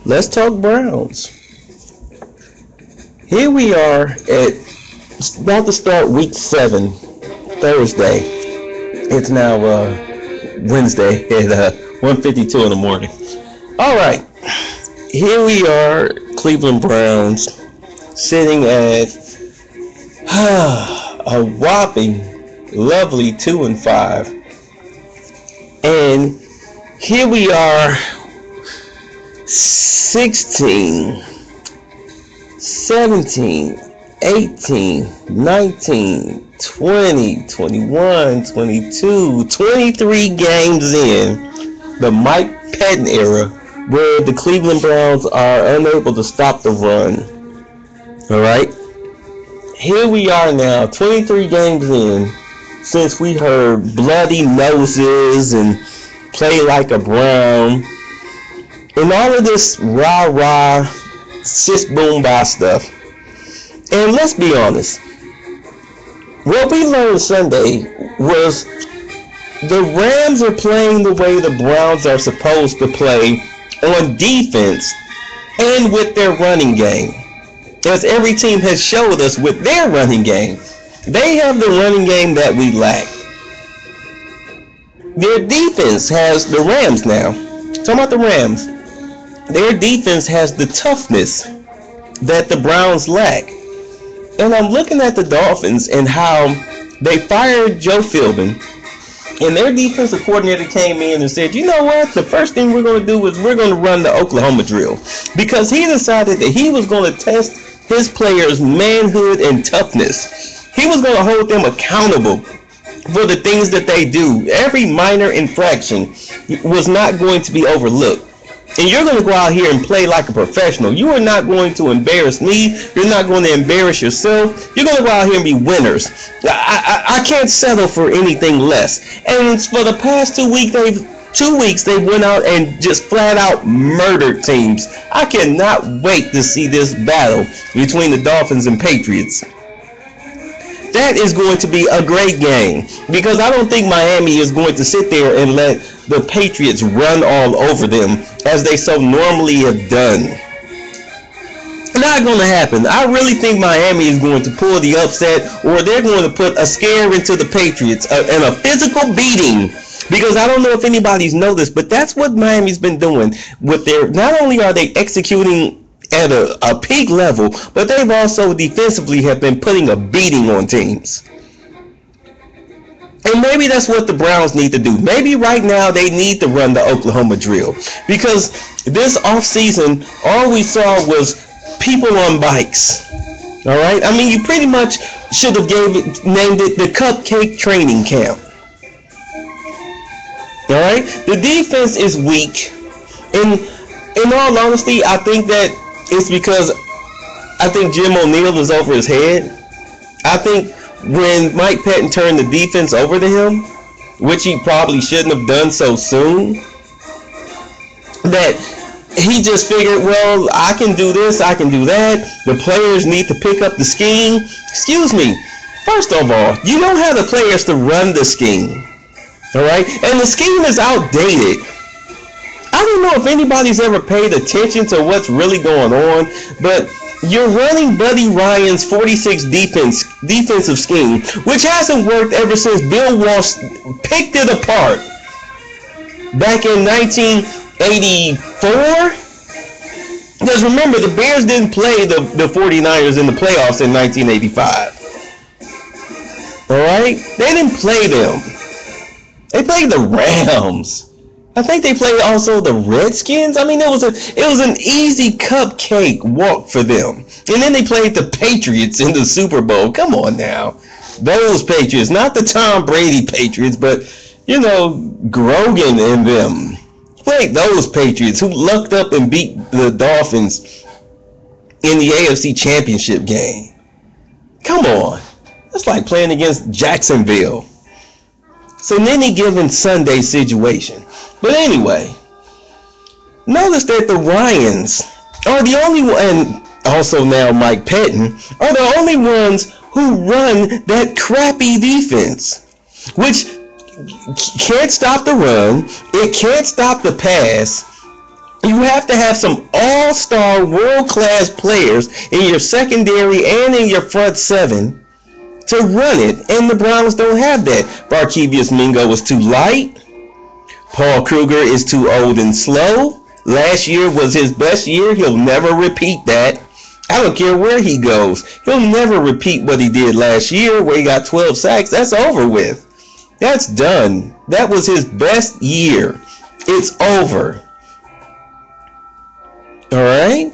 Let's talk Browns. Here we are at about to start week 7, Thursday. It's now Wednesday at 1:52 in the morning. All right, here we are, Cleveland Browns, sitting at a whopping, lovely 2-5, and here we are, 16, 17, 18, 19, 20, 21, 22, 23 games in the Mike Pettin era where the Cleveland Browns are unable to stop the run. All right? Here we are now, 23 games in, since we heard bloody noses and play like a Brown and all of this rah-rah, sis-boom-bah stuff. And let's be honest, what we learned Sunday was the Rams are playing the way the Browns are supposed to play on defense and with their running game. As every team has showed us with their running game, they have the running game that we lack. Their defense has the Rams now. Talking about the Rams. Their defense has the toughness that the Browns lack. And I'm looking at the Dolphins and how they fired Joe Philbin, and their defensive coordinator came in and said, you know what, the first thing we're going to do is we're going to run the Oklahoma drill, because he decided that he was going to test his players' manhood and toughness. He was going to hold them accountable for the things that they do. Every minor infraction was not going to be overlooked. And you're going to go out here and play like a professional. You are not going to embarrass me. You're not going to embarrass yourself. You're going to go out here and be winners. I can't settle for anything less. And for the past 2 weeks, they went out and just flat out murdered teams. I cannot wait to see this battle between the Dolphins and Patriots. That is going to be a great game, because I don't think Miami is going to sit there and let the Patriots run all over them as they so normally have done. Not going to happen. I really think Miami is going to pull the upset, or they're going to put a scare into the Patriots and a physical beating. Because I don't know if anybody's noticed, but that's what Miami's been doing with their. Not only are they executing at a peak level, but they've also defensively have been putting a beating on teams. And maybe that's what the Browns need to do. Maybe right now they need to run the Oklahoma drill, because this offseason, all we saw was people on bikes. All right? I mean, you pretty much should have named it the Cupcake Training Camp. All right? The defense is weak. And in all honesty, I think that it's because I think Jim O'Neill is over his head. I think when Mike Pettin turned the defense over to him, which he probably shouldn't have done so soon, that he just figured, well, I can do this, I can do that. The players need to pick up the scheme. Excuse me. First of all, you don't have the players to run the scheme. All right? And the scheme is outdated. I don't know if anybody's ever paid attention to what's really going on, but you're running Buddy Ryan's 46 defensive scheme, which hasn't worked ever since Bill Walsh picked it apart back in 1984. Because remember, the Bears didn't play the 49ers in the playoffs in 1985. All right? They didn't play them. They played the Rams. I think they played also the Redskins. I mean, it was an easy cupcake walk for them. And then they played the Patriots in the Super Bowl. Come on now. Those Patriots, not the Tom Brady Patriots, but, you know, Grogan and them. Played those Patriots who lucked up and beat the Dolphins in the AFC Championship game. Come on. That's like playing against Jacksonville. So in any given Sunday situation. But anyway, notice that the Ryans are the only one, and also now Mike Pettin, are the only ones who run that crappy defense, which can't stop the run, it can't stop the pass, You have to have some all-star, world-class players in your secondary and in your front seven to run it, and the Browns don't have that. Barkevius Mingo was too light. Paul Kruger is too old and slow. Last year was his best year. He'll never repeat that. I don't care where he goes. He'll never repeat what he did last year where he got 12 sacks. That's over with. That's done. That was his best year. It's over. All right?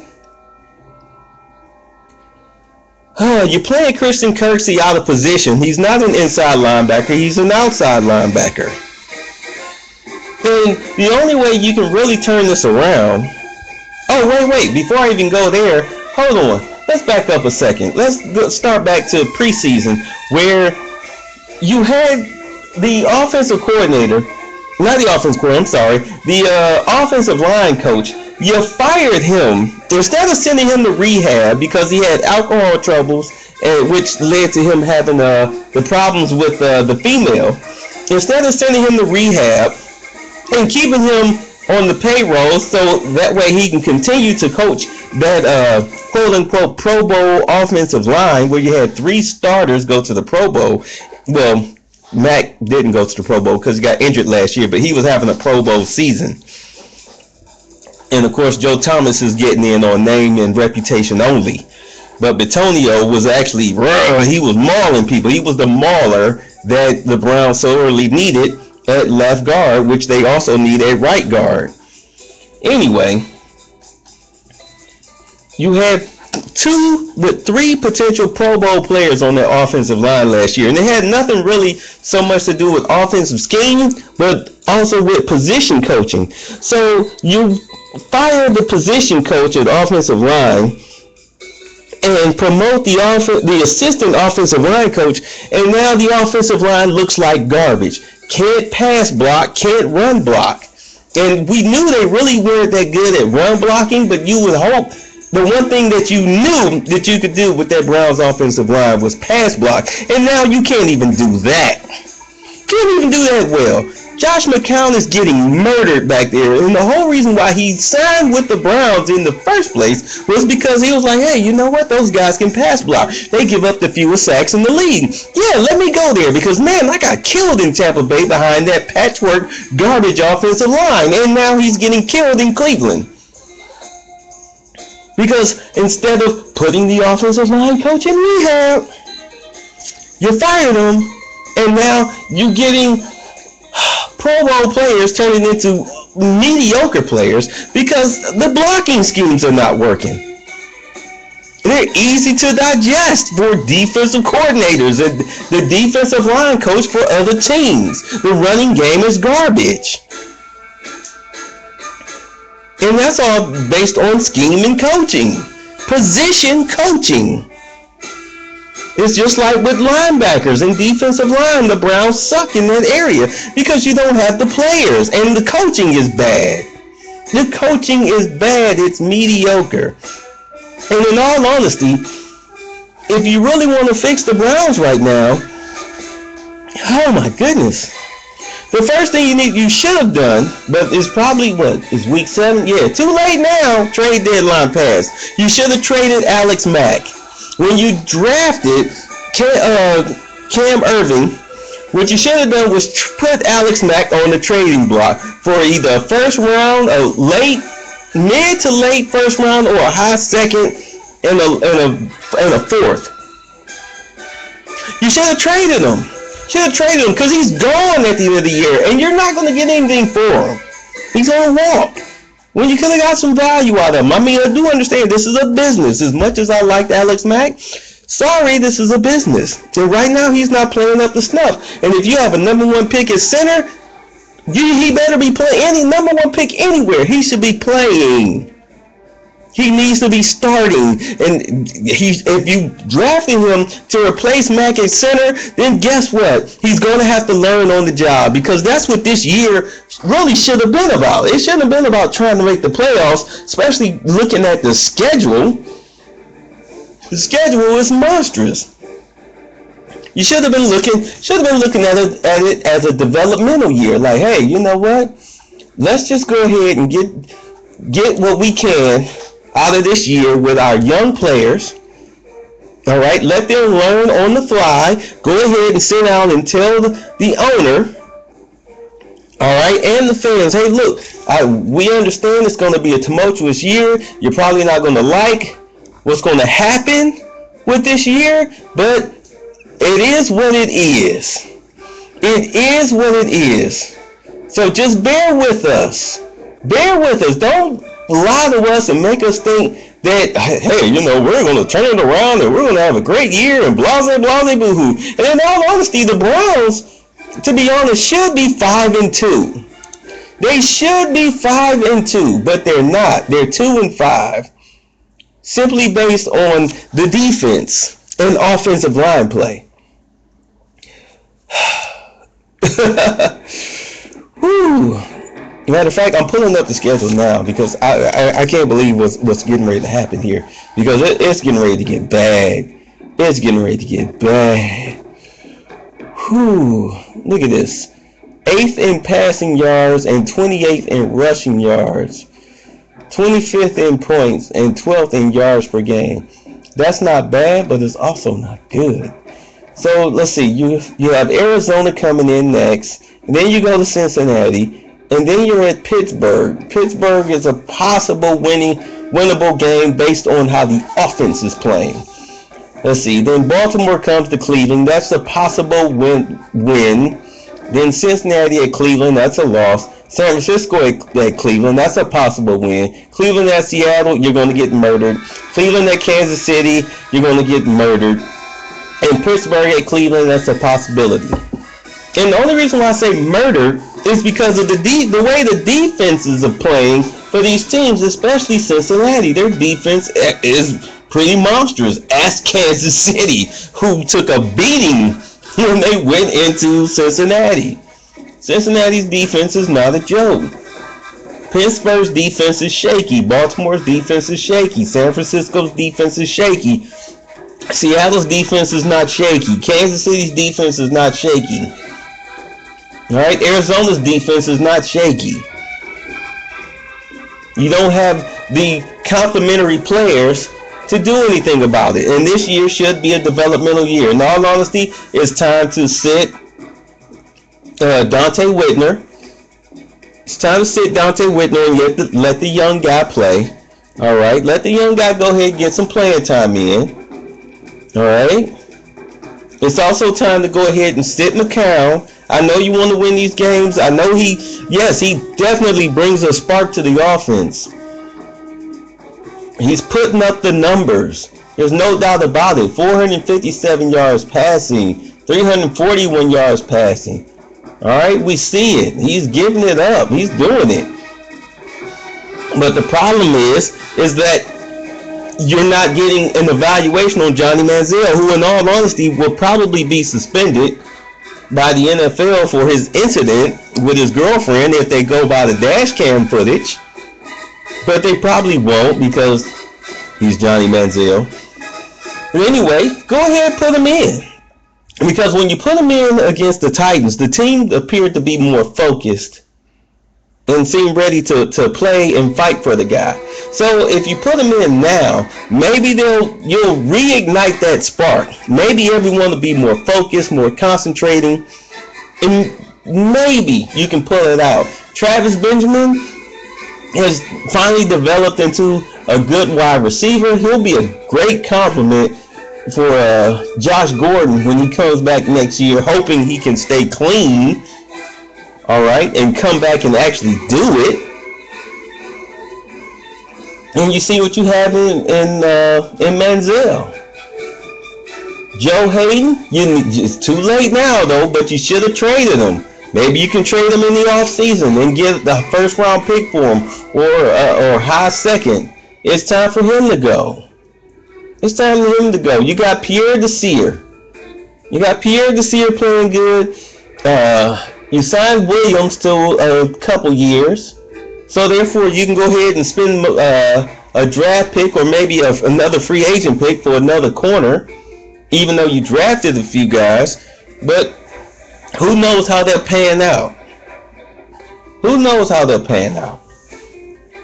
You're playing Christian Kirksey out of position. He's not an inside linebacker. He's an outside linebacker. And the only way you can really turn this around... Oh, wait. Before I even go there, hold on. Let's back up a second. Let's start back to preseason where you had the offensive coordinator... Not the offensive coordinator, I'm sorry. The offensive line coach... You fired him instead of sending him to rehab because he had alcohol troubles, which led to him having the problems with the female. Instead of sending him to rehab and keeping him on the payroll so that way he can continue to coach that quote-unquote Pro Bowl offensive line where you had 3 starters go to the Pro Bowl. Well, Mac didn't go to the Pro Bowl because he got injured last year, but he was having a Pro Bowl season. And, of course, Joe Thomas is getting in on name and reputation only. But Bitonio was actually, he was mauling people. He was the mauler that the Browns sorely needed at left guard, which they also need at right guard. Anyway, you had 3 potential Pro Bowl players on their offensive line last year. And it had nothing really so much to do with offensive scheme, but also with position coaching. So you fire the position coach at offensive line and promote the assistant offensive line coach, and now the offensive line looks like garbage. Can't pass block, can't run block. And we knew they really weren't that good at run blocking, but you would hope the one thing that you knew that you could do with that Browns offensive line was pass block, and now you can't even do that. Can't even do that well. Josh McCown is getting murdered back there, and the whole reason why he signed with the Browns in the first place was because he was like, hey, you know what? Those guys can pass block. They give up the fewest sacks in the league. Yeah, let me go there because, man, I got killed in Tampa Bay behind that patchwork garbage offensive line, and now he's getting killed in Cleveland. Because instead of putting the offensive line coach in rehab, you fired him, and now you're getting Pro Bowl players turning into mediocre players because the blocking schemes are not working. They're easy to digest for defensive coordinators and the defensive line coach for other teams. The running game is garbage. And that's all based on scheme and coaching. Position coaching. It's just like with linebackers and defensive line. The Browns suck in that area because you don't have the players. And the coaching is bad. The coaching is bad. It's mediocre. And in all honesty, if you really want to fix the Browns right now, oh my goodness. The first thing you should have done, but it's probably, is week 7? Yeah, too late now. Trade deadline passed. You should have traded Alex Mack. When you drafted Cam Irving, what you should have done was put Alex Mack on the trading block for either a first round, mid to late first round, or a high second and a fourth. You should have traded him. Because he's gone at the end of the year, and you're not going to get anything for him. He's going to walk. When you could have got some value out of him. I mean, I do understand this is a business. As much as I liked Alex Mack, sorry, this is a business. And right now, he's not playing up to snuff. And if you have a number 1 pick at center, he better be playing. Any number 1 pick anywhere, he should be playing. He needs to be starting. And if you drafted him to replace Mack at center, then guess what? He's going to have to learn on the job, because that's what this year really should have been about. It shouldn't have been about trying to make the playoffs, especially looking at the schedule. The schedule is monstrous. You should have been looking at it as a developmental year. Like, hey, you know what? Let's just go ahead and get get what we can out of this year with our young players. All right, let them learn on the fly. Go ahead and sit down and tell the owner, all right, and the fans, hey, look, we understand it's going to be a tumultuous year. You're probably not going to like what's going to happen with this year, but it is what it is. It is what it is. So just bear with us. Bear with us. Don't lie to us and make us think that, hey, we're going to turn it around and we're going to have a great year and blase, blase, boo-hoo. And in all honesty, the Browns, to be honest, should be 5-2. They should be 5-2, but they're not. They're 2-5, simply based on the defense and offensive line play. Whew. Matter of fact, I'm pulling up the schedule now because I can't believe what's getting ready to happen here, because it's getting ready to get bad. It's getting ready to get bad. Whew. Look at this. 8th in passing yards and 28th in rushing yards. 25th in points and 12th in yards per game. That's not bad, but it's also not good. So let's see. You have Arizona coming in next. And then you go to Cincinnati. And then you're at Pittsburgh. Pittsburgh is a possible winnable game based on how the offense is playing. Let's see. Then Baltimore comes to Cleveland. That's a possible win. Then Cincinnati at Cleveland. That's a loss. San Francisco at Cleveland. That's a possible win. Cleveland at Seattle. You're going to get murdered. Cleveland at Kansas City. You're going to get murdered. And Pittsburgh at Cleveland. That's a possibility. And the only reason why I say murdered is because of the way the defenses are playing for these teams, especially Cincinnati. Their defense is pretty monstrous. Ask Kansas City, who took a beating when they went into Cincinnati. Cincinnati's defense is not a joke. Pittsburgh's defense is shaky. Baltimore's defense is shaky. San Francisco's defense is shaky. Seattle's defense is not shaky. Kansas City's defense is not shaky. All right, Arizona's defense is not shaky. You don't have the complementary players to do anything about it. And this year should be a developmental year. In all honesty, it's time to sit Dante Whitner. It's time to sit Dante Whitner and let the young guy play. All right, let the young guy go ahead and get some playing time in. All right. It's also time to go ahead and sit McCown. I know you want to win these games. I know he definitely brings a spark to the offense. He's putting up the numbers. There's no doubt about it. 457 yards passing, 341 yards passing. All right, we see it. He's giving it up. He's doing it. But the problem is that you're not getting an evaluation on Johnny Manziel, who in all honesty will probably be suspended by the NFL for his incident with his girlfriend if they go by the dash cam footage. But they probably won't because he's Johnny Manziel. But anyway, go ahead and put him in. Because when you put him in against the Titans, the team appeared to be more focused and seemed ready to play and fight for the guy. So if you put him in now, maybe you'll reignite that spark. Maybe everyone will be more focused, more concentrating, and maybe you can pull it out. Travis Benjamin has finally developed into a good wide receiver. He'll be a great compliment for Josh Gordon when he comes back next year, hoping he can stay clean, all right, and come back and actually do it. And you see what you have in Manziel. Joe Hayden, it's too late now though, but you should have traded him. Maybe you can trade him in the offseason and get the first round pick for him or high second. It's time for him to go. It's time for him to go. You got Pierre Desir. Playing good. You signed Williams to a couple years. So therefore, you can go ahead and spend a draft pick or maybe another free agent pick for another corner, even though you drafted a few guys. But who knows how they're paying out?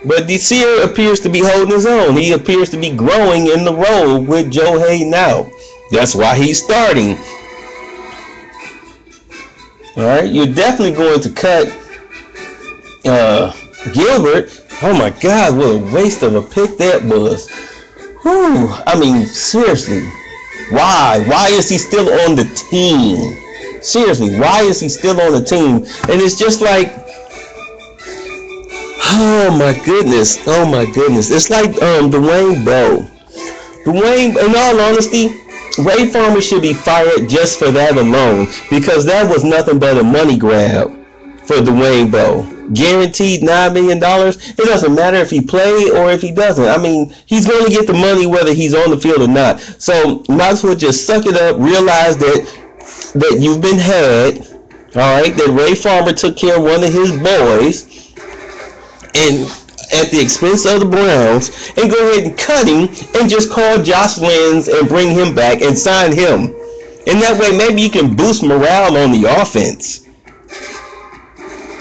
But Desir appears to be holding his own. He appears to be growing in the role with Joe Hayden now. That's why he's starting. All right, you're definitely going to cut Gilbert. Oh my God, what a waste of a pick that was. Whew. I mean, seriously, why? Why is he still on the team? Seriously, why is he still on the team? And it's just like, oh my goodness. It's like Dwayne Bowe. Dwayne, in all honesty, Ray Farmer should be fired just for that alone, because that was nothing but a money grab for Dwayne Bowe. Guaranteed $9 million. It doesn't matter if he plays or if he doesn't. I mean, he's going to get the money whether he's on the field or not. So might as well just suck it up, realize that you've been had, all right, that Ray Farmer took care of one of his boys, and at the expense of the Browns, and go ahead and cut him and just call Josh Lenz and bring him back and sign him. And that way maybe you can boost morale on the offense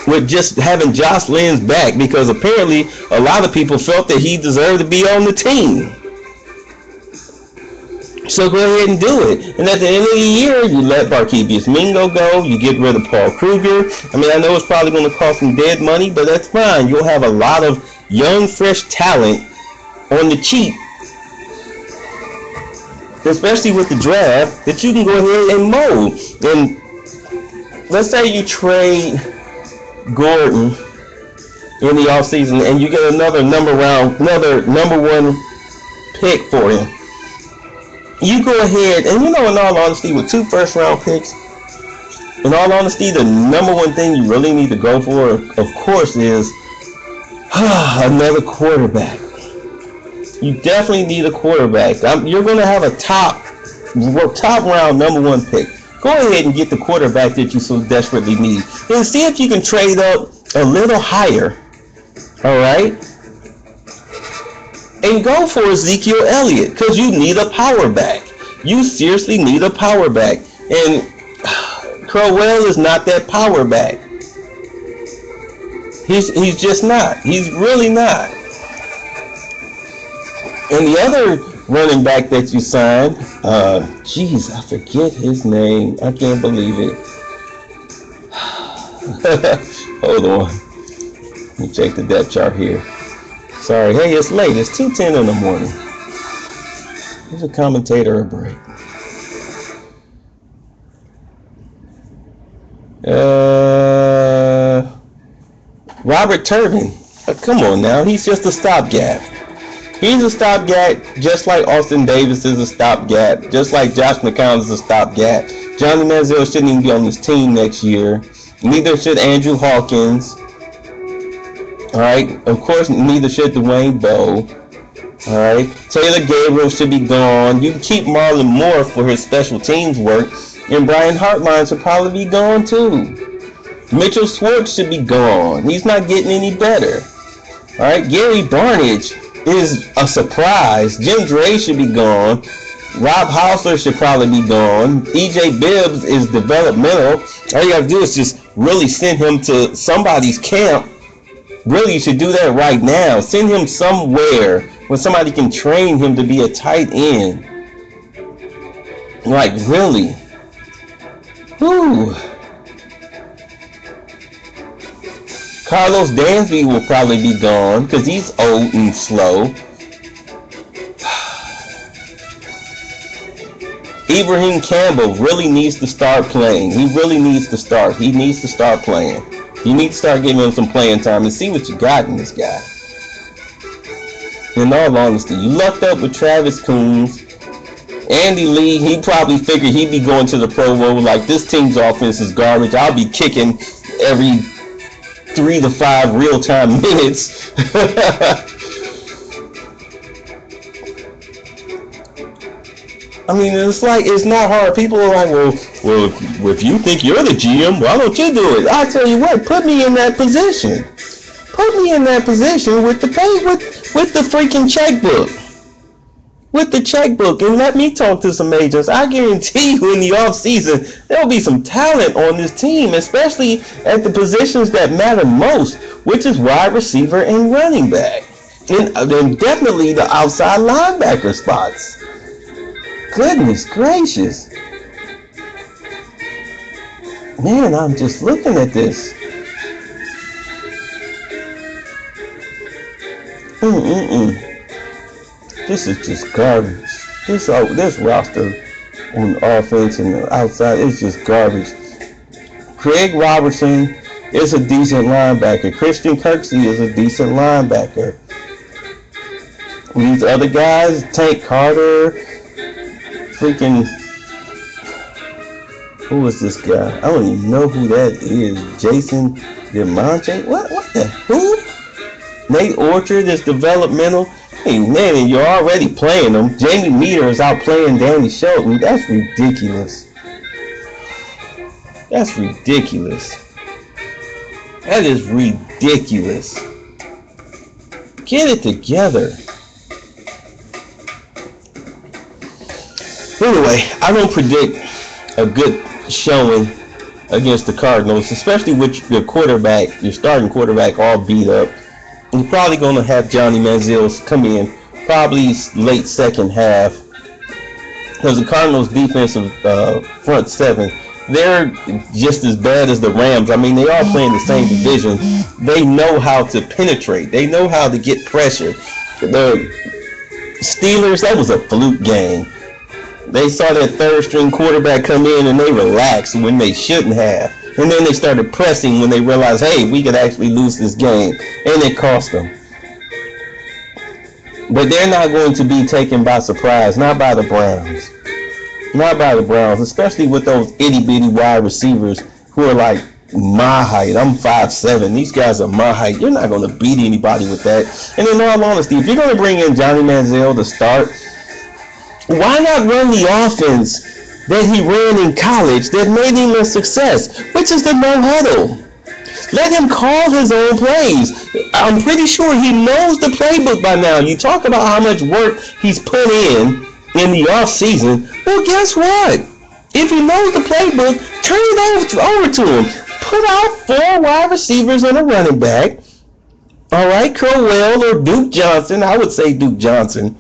with just having Josh Lenz back, because apparently a lot of people felt that he deserved to be on the team. So go ahead and do it. And at the end of the year, you let Barkevious Mingo go. You get rid of Paul Kruger. I mean, I know it's probably going to cost some dead money, but that's fine. You'll have a lot of young, fresh talent on the cheap, especially with the draft, that you can go ahead and mold. And let's say you trade Gordon in the offseason and you get another number one pick for him. You go ahead and, in all honesty, with 2 first-round picks, in all honesty, the number one thing you really need to go for, of course, is another quarterback. You definitely need a quarterback. You're going to have a top round number 1 pick. Go ahead and get the quarterback that you so desperately need. And see if you can trade up a little higher. All right? And go for Ezekiel Elliott, because you need a power back. You seriously need a power back. And Crowell is not that power back. He's just not. He's really not. And the other running back that you signed, I forget his name. I can't believe it. Hold on. Let me check the depth chart here. Sorry, hey, it's late. It's 2:10 in the morning. Give a commentator a break. Robert Turbin. Come on now, he's just a stopgap. He's a stopgap, just like Austin Davis is a stopgap, just like Josh McCown is a stopgap. Johnny Manziel shouldn't even be on this team next year. Neither should Andrew Hawkins. All right. Of course, neither should Dwayne Bowe. All right. Taylor Gabriel should be gone. You can keep Marlon Moore for his special teams work, and Brian Hartline should probably be gone too. Mitchell Schwartz should be gone. He's not getting any better. All right. Gary Barnidge is a surprise. Jim Dre should be gone. Rob Hausler should probably be gone. EJ Bibbs is developmental. All you got to do is just really send him to somebody's camp. Really, you should do that right now. Send him somewhere where somebody can train him to be a tight end. Like, really. Whew. Carlos Dansby will probably be gone because he's old and slow. Ibrahim Campbell really needs to start playing. He really needs to start. He needs to start playing. You need to start giving him some playing time and see what you got in this guy. In all honesty, you lucked up with Travis Coons. Andy Lee, he probably figured he'd be going to the Pro Bowl like, this team's offense is garbage. I'll be kicking every 3 to 5 real-time minutes. I mean, it's not hard. People are like, well, if you think you're the GM, why don't you do it? I tell you what, put me in that position. Put me in that position with the freaking checkbook. With the checkbook, and let me talk to some agents. I guarantee you in the offseason, there'll be some talent on this team, especially at the positions that matter most. which is wide receiver and running back. And definitely the outside linebacker spots. Goodness gracious. Man, I'm just looking at this. This is just garbage. This roster on offense and the outside is just garbage. Craig Robertson is a decent linebacker. Christian Kirksey is a decent linebacker. These other guys, Tank Carter, freaking, who is this guy? I don't even know who that is. Jason DeMonte? What the, who? Nate Orchard is developmental. Hey man, and you're already playing them. Jamie Meter is out playing Danny Shelton. That's ridiculous. That's ridiculous. That is ridiculous. Get it together. Anyway, I don't predict a good showing against the Cardinals, especially with your quarterback, your starting quarterback, all beat up. You're probably going to have Johnny Manziel come in, probably late second half, because the Cardinals' defensive front seven, they're just as bad as the Rams. I mean, they all play in the same division. They know how to penetrate. They know how to get pressure. The Steelers, that was a fluke game. They saw that third-string quarterback come in, and they relaxed when they shouldn't have. And then they started pressing when they realized, hey, we could actually lose this game. And it cost them. But they're not going to be taken by surprise. Not by the Browns. Not by the Browns. Especially with those itty-bitty wide receivers who are like my height. I'm 5'7". These guys are my height. You're not going to beat anybody with that. And in all honesty, if you're going to bring in Johnny Manziel to start, why not run the offense that he ran in college that made him a success, which is the no huddle? Let him call his own plays. I'm pretty sure he knows the playbook by now. You talk about how much work he's put in the off season. Well, guess what? If he knows the playbook, turn it over to him. Put out 4 wide receivers and a running back. All right, Crowell or Duke Johnson. I would say Duke Johnson.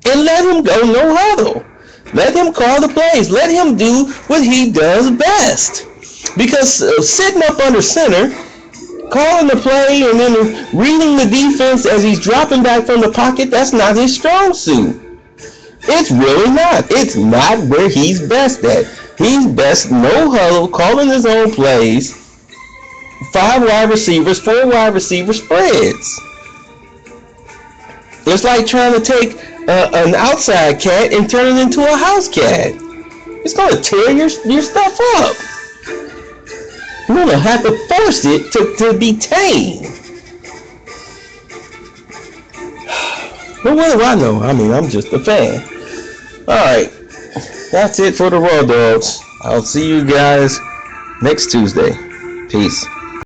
And let him go no huddle. Let him call the plays. Let him do what he does best. Because sitting up under center, calling the play and then reading the defense as he's dropping back from the pocket, that's not his strong suit. It's really not. It's not where he's best at. He's best no huddle, calling his own plays, 5 wide receivers, 4 wide receiver spreads. It's like trying to take an outside cat and turn it into a house cat. It's going to tear your stuff up. You're going to have to force it to be tamed. But what do I know? I mean, I'm just a fan. Alright, that's it for the Raw Dogs. I'll see you guys next Tuesday. Peace.